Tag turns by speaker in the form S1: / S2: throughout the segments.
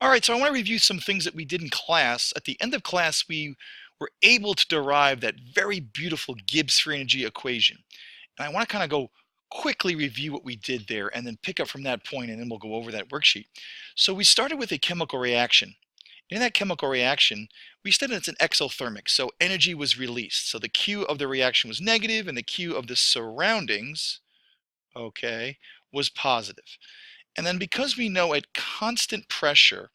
S1: All right, so I want to review some things that we did in class. At the end of class, we were able to derive that very beautiful Gibbs free energy equation. And I want to kind of go quickly review what we did there and then pick up from that point, and then we'll go over that worksheet. So we started with a chemical reaction. In that chemical reaction, we studied it's an exothermic, so energy was released. So the Q of the reaction was negative and the Q of the surroundings, okay, was positive. And then because we know at constant pressure,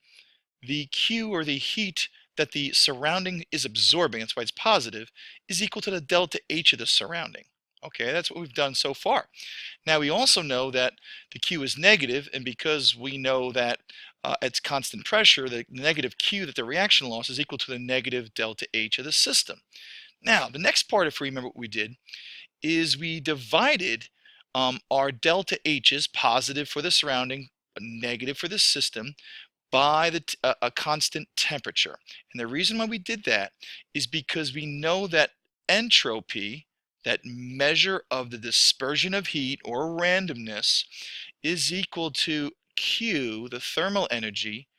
S1: the Q, or the heat that the surrounding is absorbing, that's why it's positive, is equal to the delta H of the surrounding. Okay, that's what we've done so far. Now we also know that the Q is negative, and because we know that at constant pressure, the negative Q that the reaction loss is equal to the negative delta H of the system. Now, the next part, if we remember what we did, is we divided our delta H's, positive for the surrounding, negative for the system, by a constant temperature. And the reason why we did that is because we know that entropy, that measure of the dispersion of heat or randomness, is equal to Q, the thermal energy,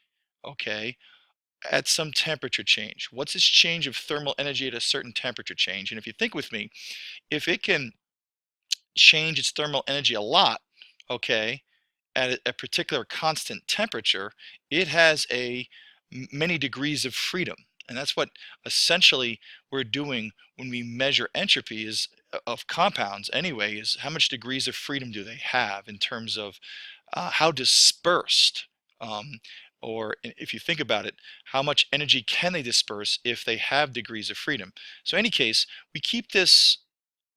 S1: okay, at some temperature change. What's this change of thermal energy at a certain temperature change? And if you think with me, if it can change its thermal energy a lot, okay, at a particular constant temperature, it has many degrees of freedom. And that's what essentially we're doing when we measure entropy is of compounds anyway, is how much degrees of freedom do they have in terms of how dispersed, or if you think about it, how much energy can they disperse if they have degrees of freedom. So in any case, we keep this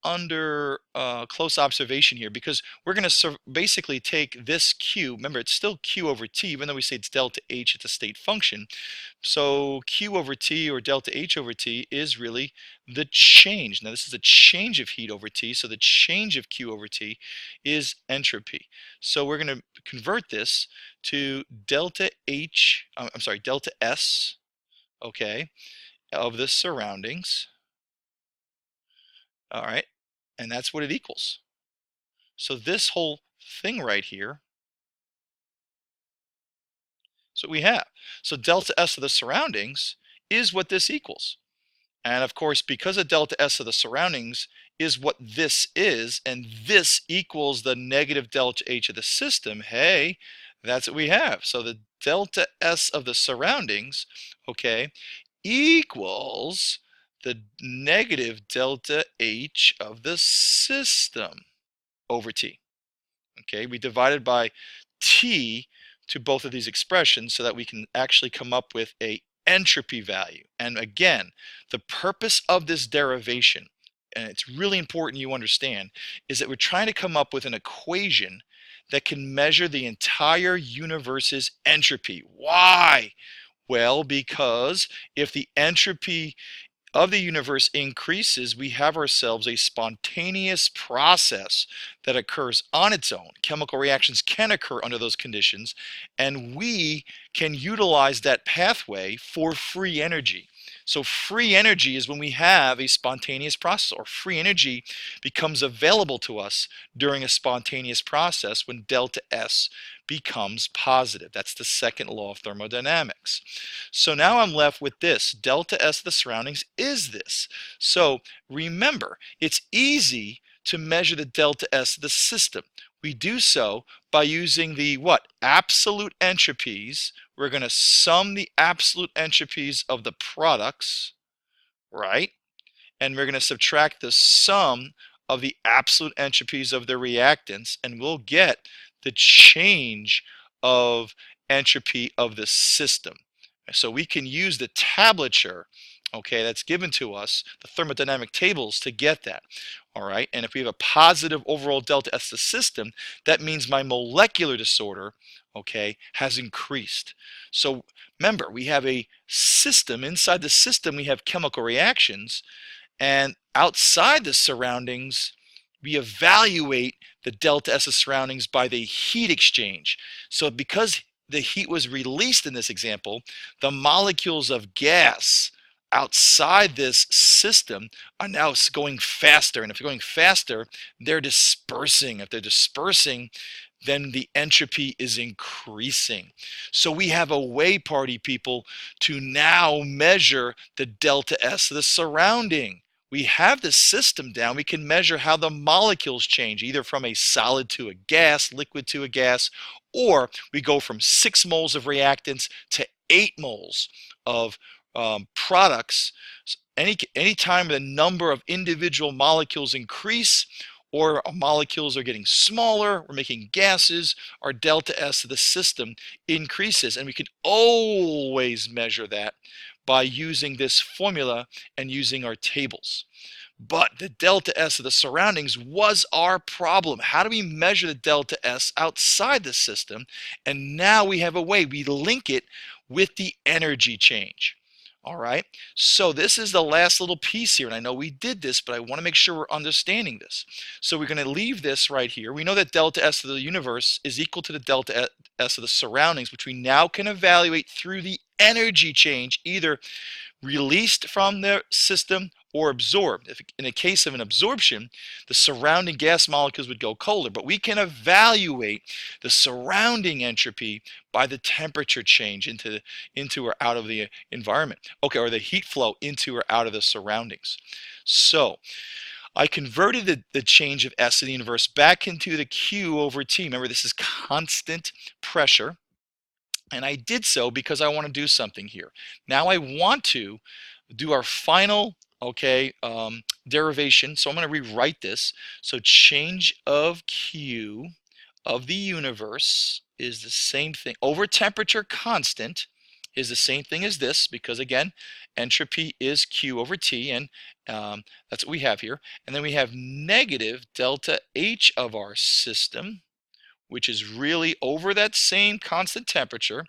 S1: under close observation here, because we're going to basically take this Q. Remember, it's still Q over T, even though we say it's delta H, it's a state function. So Q over T, or delta H over T, is really the change. Now this is a change of heat over T, so the change of Q over T is entropy. So we're going to convert this to delta H, I'm sorry, delta S, okay, of the surroundings. All right, and that's what it equals. So this whole thing right here is what we have. So delta S of the surroundings is what this equals. And of course, because of delta S of the surroundings is what this is, and this equals the negative delta H of the system, hey, that's what we have. So the delta S of the surroundings, okay, equals the negative delta H of the system over T. Okay, we divided by T to both of these expressions so that we can actually come up with a entropy value. And again, the purpose of this derivation, and it's really important you understand, is that we're trying to come up with an equation that can measure the entire universe's entropy. Why? Well, because if the entropy of the universe increases, we have ourselves a spontaneous process that occurs on its own. Chemical reactions can occur under those conditions, and we can utilize that pathway for free energy. So free energy is when we have a spontaneous process, or free energy becomes available to us during a spontaneous process when delta S becomes positive. That's the second law of thermodynamics. So now I'm left with this. Delta S of the surroundings is this. So remember, it's easy to measure the delta S of the system. We do so by using the what? Absolute entropies. We're going to sum the absolute entropies of the products, right? And we're going to subtract the sum of the absolute entropies of the reactants, and we'll get the change of entropy of the system. So we can use the tablature, okay, that's given to us, the thermodynamic tables, to get that. All right, and if we have a positive overall delta S the system, that means my molecular disorder, okay, has increased. So remember, we have a system. Inside the system, we have chemical reactions, and outside the surroundings, we evaluate the delta S of surroundings by the heat exchange. So because the heat was released in this example, the molecules of gas outside this system are now going faster. And if they're going faster, they're dispersing. If they're dispersing, then the entropy is increasing. So we have a way, party people, to now measure the delta S of the surrounding. We have the system down. We can measure how the molecules change, either from a solid to a gas, liquid to a gas, or we go from 6 moles of reactants to 8 moles of products. Any time the number of individual molecules increase, or molecules are getting smaller, we're making gases, our delta S of the system increases. And we can always measure that by using this formula and using our tables. But the delta S of the surroundings was our problem. How do we measure the delta S outside the system? And now we have a way. We link it with the energy change. All right, so this is the last little piece here, and I know we did this, but I want to make sure we're understanding this. So we're going to leave this right here. We know that delta S of the universe is equal to the delta S of the surroundings, which we now can evaluate through the energy change, either released from the system or absorbed. If in a case of an absorption, the surrounding gas molecules would go colder, but we can evaluate the surrounding entropy by the temperature change into or out of the environment. Okay, or the heat flow into or out of the surroundings. So I converted the change of S in the universe back into the Q over T. Remember, this is constant pressure. And I did so because I want to do something here. Now I want to do our final, derivation. So I'm going to rewrite this. So change of Q of the universe is the same thing. Over temperature constant is the same thing as this, because again, entropy is Q over T, and that's what we have here. And then we have negative delta H of our system, which is really over that same constant temperature,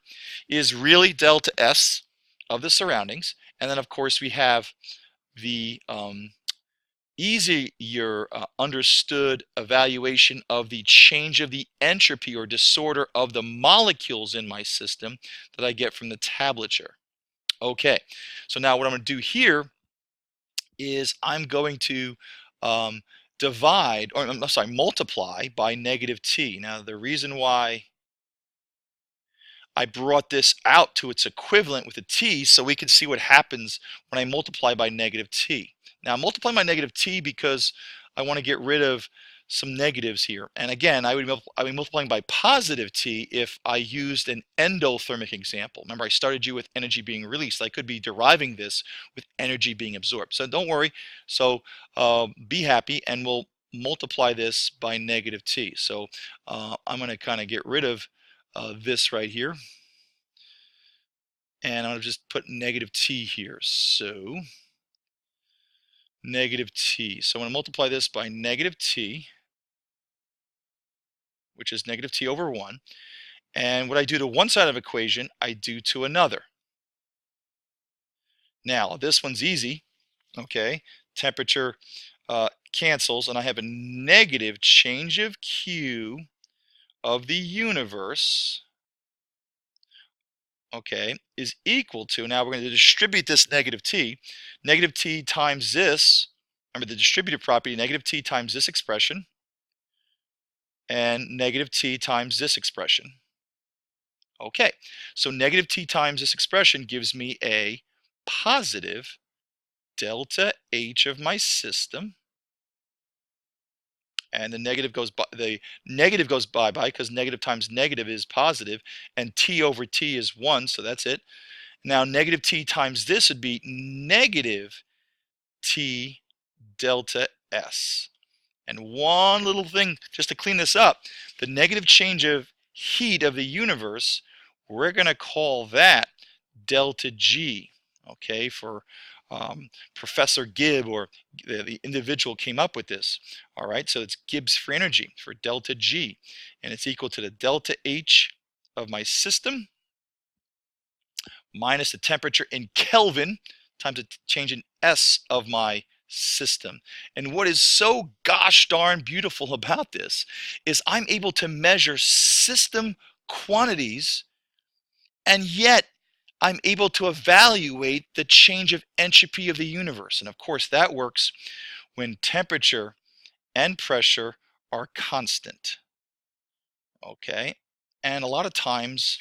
S1: is really delta S of the surroundings. And then, of course, we have the easier understood evaluation of the change of the entropy or disorder of the molecules in my system that I get from the tablature. Okay, so now what I'm going to do here is I'm going to divide, or I'm sorry, multiply by negative t. Now the reason why I brought this out to its equivalent with a t, so we can see what happens when I multiply by negative t. Now I'm multiplying by negative t because I want to get rid of some negatives here. And again, I would be multiplying by positive t if I used an endothermic example. Remember, I started you with energy being released. I could be deriving this with energy being absorbed. So don't worry. So be happy, and we'll multiply this by negative t. So I'm going to kind of get rid of this right here. And I'm going to just put negative t here. So negative t. So I'm going to multiply this by negative t, which is negative t over 1. And what I do to one side of the equation, I do to another. Now, this one's easy, okay? Temperature cancels, and I have a negative change of Q of the universe, okay, is equal to, now we're going to distribute this negative t times this, remember the distributive property, negative t times this expression, and negative t times this expression. Okay, so negative t times this expression gives me a positive delta H of my system, and the negative goes bye bye because negative times negative is positive, and t over t is 1, so that's it. Now negative t times this would be negative t delta S. And one little thing just to clean this up, the negative change of heat of the universe, we're going to call that delta G, okay, for Professor Gibbs, or the individual came up with this. All right, so it's Gibbs free energy for delta G, and it's equal to the delta H of my system minus the temperature in Kelvin times the change in S of my system. And what is so gosh darn beautiful about this is I'm able to measure system quantities, and yet I'm able to evaluate the change of entropy of the universe. And of course, that works when temperature and pressure are constant. okay? And a lot of times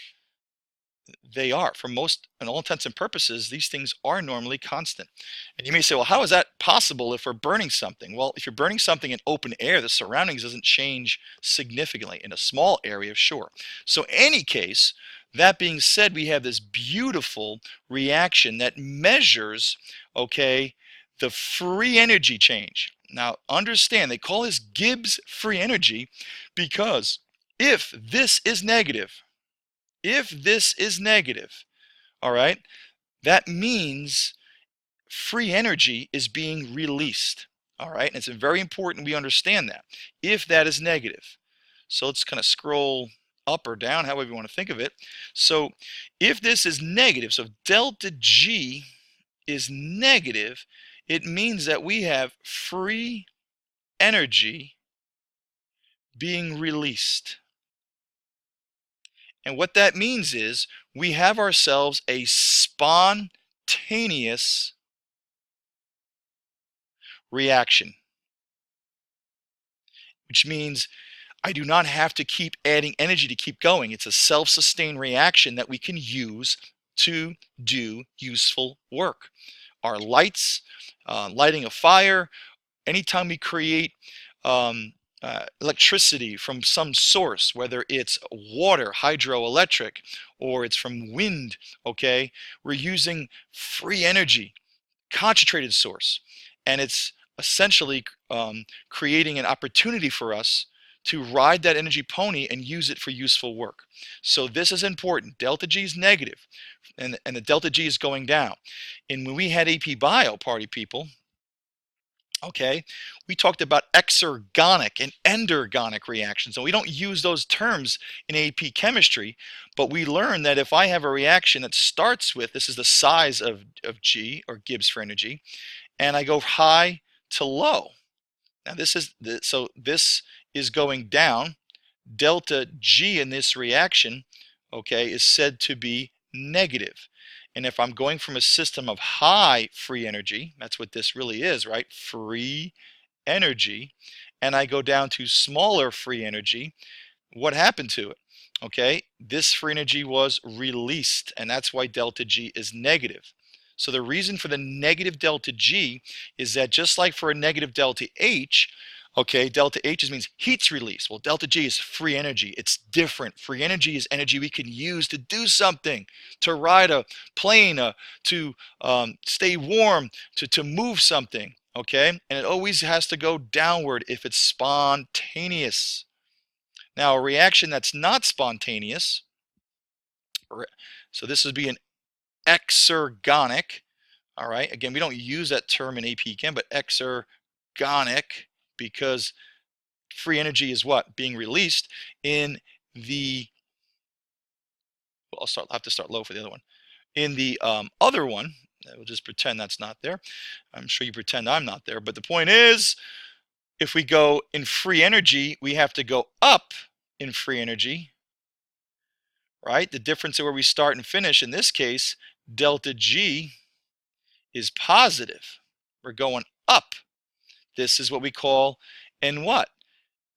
S1: they are. For most, in all intents and purposes, these things are normally constant. And you may say, well, how is that possible if we're burning something? Well, if you're burning something in open air, the surroundings doesn't change significantly. In a small area, sure. So in any case, that being said, we have this beautiful reaction that measures, okay, the free energy change. Now, understand, they call this Gibbs free energy because if this is negative, all right, that means free energy is being released. All right, and it's very important we understand that if that is negative. So let's kind of scroll up or down, however you want to think of it. So if this is negative, so if delta G is negative, it means that we have free energy being released. And what that means is we have ourselves a spontaneous reaction, which means I do not have to keep adding energy to keep going. It's a self-sustained reaction that we can use to do useful work. Our lights, lighting a fire, anytime we create electricity from some source, whether it's water, hydroelectric, or it's from wind, okay, we're using free energy, concentrated source, and it's essentially creating an opportunity for us to ride that energy pony and use it for useful work. So this is important. Delta G is negative, and the delta G is going down. And when we had AP Bio, party people, okay, we talked about exergonic and endergonic reactions, and we don't use those terms in AP chemistry, but we learned that if I have a reaction that starts with, this is the size of G, or Gibbs for energy, and I go high to low. Now this is going down. Delta G in this reaction, okay, is said to be negative. And if I'm going from a system of high free energy, that's what this really is, right? Free energy, and I go down to smaller free energy, what happened to it? Okay, this free energy was released, and that's why delta G is negative. So the reason for the negative delta G is that just like for a negative delta H, okay, delta H means heat's released. Well, delta G is free energy. It's different. Free energy is energy we can use to do something, to ride a plane, to stay warm, to move something, okay? And it always has to go downward if it's spontaneous. Now, a reaction that's not spontaneous, so this would be an exergonic, all right? Again, we don't use that term in AP Chem, but exergonic, because free energy is what? Being released in the, well, I'll have to start low for the other one. In the other one, we'll just pretend that's not there. I'm sure you pretend I'm not there, but the point is, if we go in free energy, we have to go up in free energy, right? The difference of where we start and finish, in this case, delta G is positive. We're going up. This is what we call in what?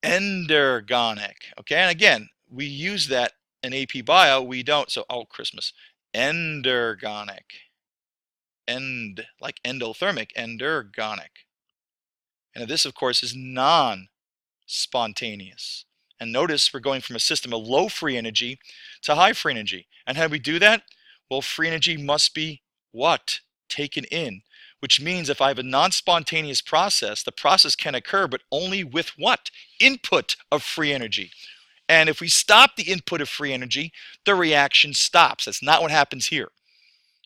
S1: Endergonic. Okay, and again, we use that in AP Bio, we don't. So, oh, Christmas. Endergonic. End, like endothermic, endergonic. And this, of course, is non-spontaneous. And notice we're going from a system of low free energy to high free energy. And how do we do that? Well, free energy must be what? Taken in. Which means if I have a non-spontaneous process, the process can occur, but only with what? Input of free energy. And if we stop the input of free energy, the reaction stops. That's not what happens here.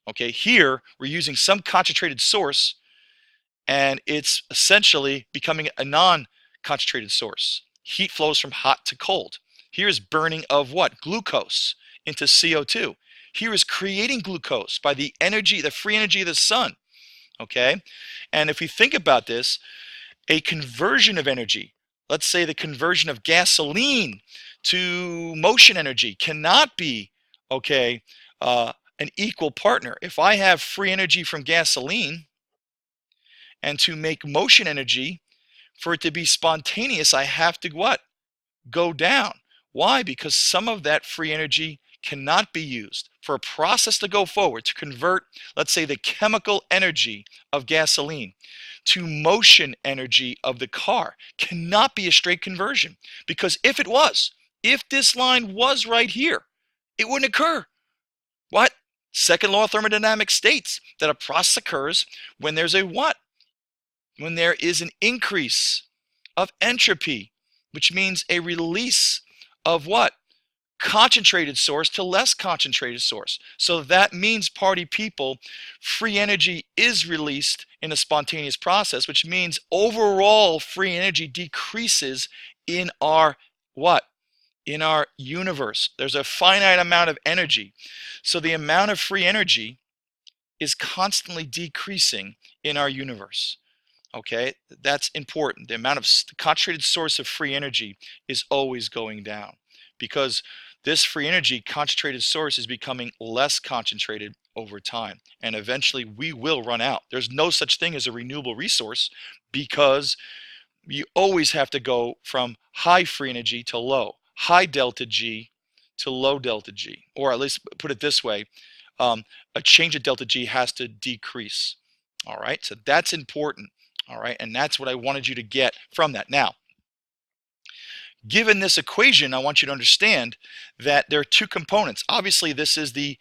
S1: Okay, here we're using some concentrated source, and it's essentially becoming a non-concentrated source. Heat flows from hot to cold. Here is burning of what? Glucose into CO2. Here is creating glucose by the energy, the free energy of the sun. Okay, and if we think about this, a conversion of energy, let's say the conversion of gasoline to motion energy, cannot be, okay, an equal partner. If I have free energy from gasoline, and to make motion energy, for it to be spontaneous, I have to what? Go down. Why? Because some of that free energy cannot be used for a process to go forward to convert, let's say, the chemical energy of gasoline to motion energy of the car. Cannot be a straight conversion, because if it was, if this line was right here, it wouldn't occur. What? Second law of thermodynamics states that a process occurs when there's a what? When there is an increase of entropy, which means a release of what? Concentrated source to less concentrated source. So that means, party people, free energy is released in a spontaneous process, which means overall free energy decreases in our what? In our universe. There's a finite amount of energy. So the amount of free energy is constantly decreasing in our universe. Okay, that's important. The amount of concentrated source of free energy is always going down, because this free energy concentrated source is becoming less concentrated over time, and eventually we will run out. There's no such thing as a renewable resource, because you always have to go from high free energy to low, high delta G to low delta G, or at least put it this way, a change of delta G has to decrease. All right, so that's important. All right, and that's what I wanted you to get from that. Now, given this equation, I want you to understand that there are two components. Obviously, this is the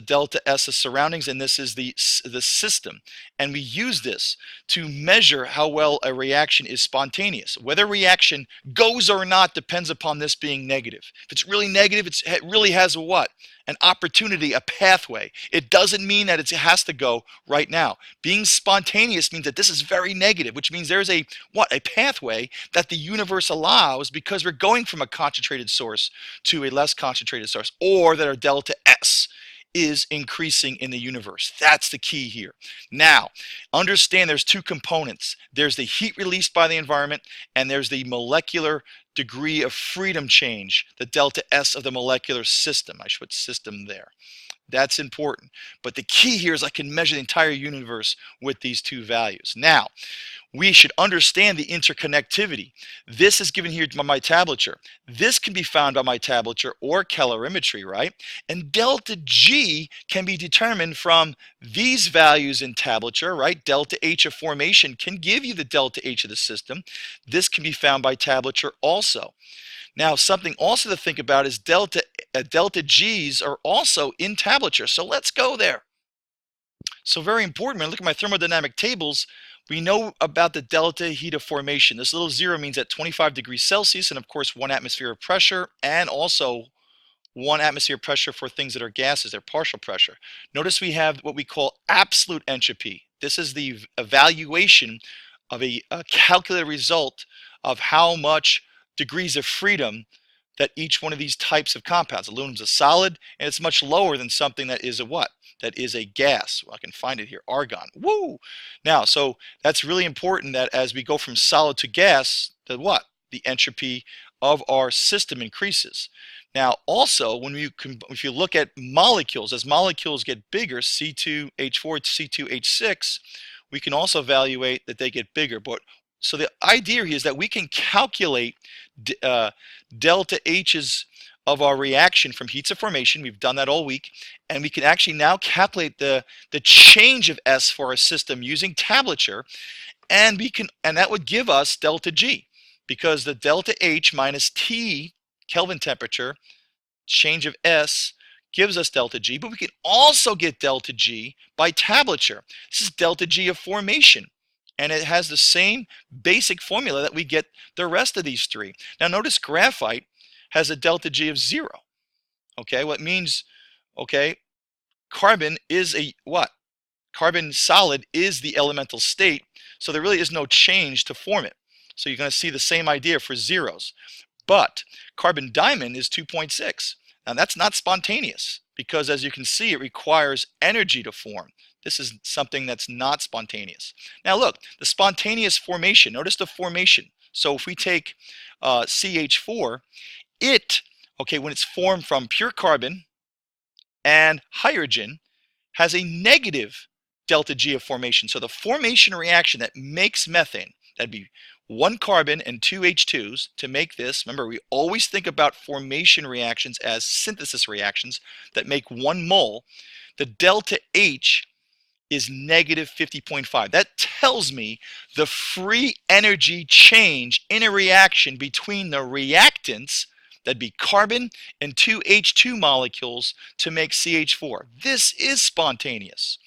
S1: delta S of surroundings, and this is the system. And we use this to measure how well a reaction is spontaneous. Whether a reaction goes or not depends upon this being negative. If it's really negative, it really has a what? An opportunity, a pathway. It doesn't mean that it has to go right now. Being spontaneous means that this is very negative, which means there's a what? A pathway that the universe allows, because we're going from a concentrated source to a less concentrated source, or that our delta S is increasing in the universe. That's the key here. Now, understand there's two components. There's the heat released by the environment, and there's the molecular degree of freedom change, the delta S of the molecular system. I should put system there. That's important. But the key here is I can measure the entire universe with these two values. Now, we should understand the interconnectivity. This is given here by my tablature. This can be found by my tablature or calorimetry, right? And delta G can be determined from these values in tablature, right? Delta H of formation can give you the delta H of the system. This can be found by tablature also. Now, something also to think about is delta G's are also in tablature. So let's go there. So very important, when I look at my thermodynamic tables, we know about the delta heat of formation. This little zero means at 25 degrees Celsius, and of course 1 atmosphere of pressure, and also 1 atmosphere of pressure for things that are gases, they're partial pressure. Notice we have what we call absolute entropy. This is the evaluation of a calculated result of how much degrees of freedom that each one of these types of compounds. Aluminum's a solid, and it's much lower than something that is a what? That is a gas. Well, I can find it here, argon. Woo! Now, so that's really important, that as we go from solid to gas, the what? The entropy of our system increases. Now, also, if you look at molecules, as molecules get bigger, C2H4, C2H6, we can also evaluate that they get bigger. But so the idea here is that we can calculate delta H's of our reaction from heats of formation. We've done that all week, and we can actually now calculate the change of S for our system using tablature, and that would give us delta G, because the delta H minus T Kelvin temperature change of S gives us delta G, but we can also get delta G by tablature. This is delta G of formation, and it has the same basic formula that we get the rest of these three. Now notice graphite has a delta G of 0. Okay, what means, okay, carbon is a what? Carbon solid is the elemental state, so there really is no change to form it. So you're going to see the same idea for zeros. But carbon diamond is 2.6. Now that's not spontaneous, because as you can see, it requires energy to form. This is something that's not spontaneous. Now look, the spontaneous formation, notice the formation. So if we take CH4, when it's formed from pure carbon and hydrogen, has a negative delta G of formation. So the formation reaction that makes methane, that'd be one carbon and two H2s to make this. Remember, we always think about formation reactions as synthesis reactions that make 1 mole. The delta H is negative 50.5. That tells me the free energy change in a reaction between the reactants, that'd be carbon and two H2 molecules, to make CH4. This is spontaneous,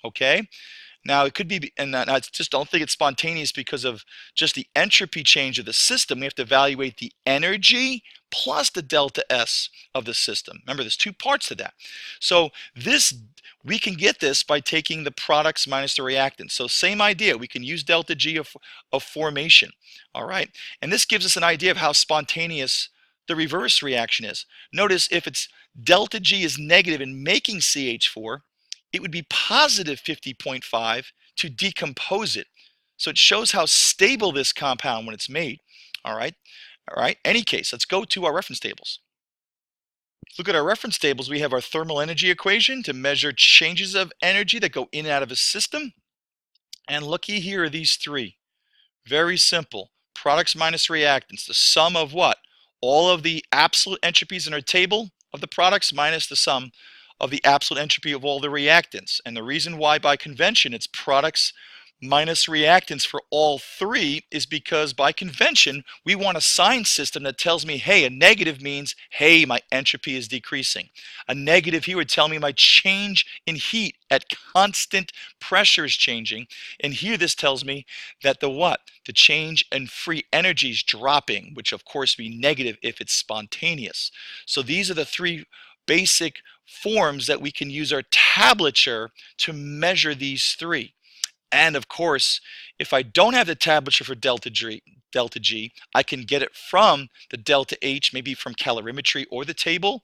S1: okay? Now it could be, and I just don't think it's spontaneous because of just the entropy change of the system. We have to evaluate the energy plus the delta S of the system. Remember, there's two parts to that. So this, we can get this by taking the products minus the reactants. So same idea, we can use delta G of formation, all right? And this gives us an idea of how spontaneous the reverse reaction is. Notice if it's delta G is negative in making CH4, it would be positive 50.5 to decompose it. So it shows how stable this compound when it's made. All right. Any case, let's go to our reference tables. Look at our reference tables. We have our thermal energy equation to measure changes of energy that go in and out of a system. And looky here, these three. Very simple. Products minus reactants. The sum of what? All of the absolute entropies in our table of the products minus the sum of the absolute entropy of all the reactants. And the reason why by convention it's products minus reactants for all three is because by convention we want a sign system that tells me, hey, a negative means, hey, my entropy is decreasing. A negative here would tell me my change in heat at constant pressure is changing. And here this tells me that the what? The change in free energy is dropping, which of course would be negative if it's spontaneous. So these are the three basic forms that we can use our tablature to measure these three. And of course, if I don't have the tablature for delta G, I can get it from the delta H, maybe from calorimetry or the table,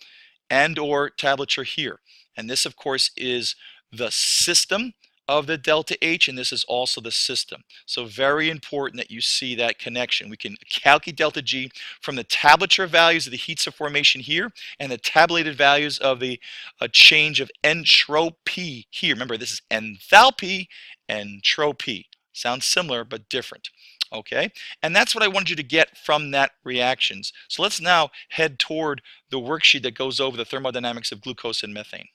S1: and or tablature here. And this of course is the system of the delta H, and this is also the system. So very important that you see that connection. We can calculate delta G from the tablature values of the heats of formation here and the tabulated values of the change of entropy here. Remember, this is enthalpy, entropy. Sounds similar but different. Okay, and that's what I wanted you to get from that reactions. So let's now head toward the worksheet that goes over the thermodynamics of glucose and methane.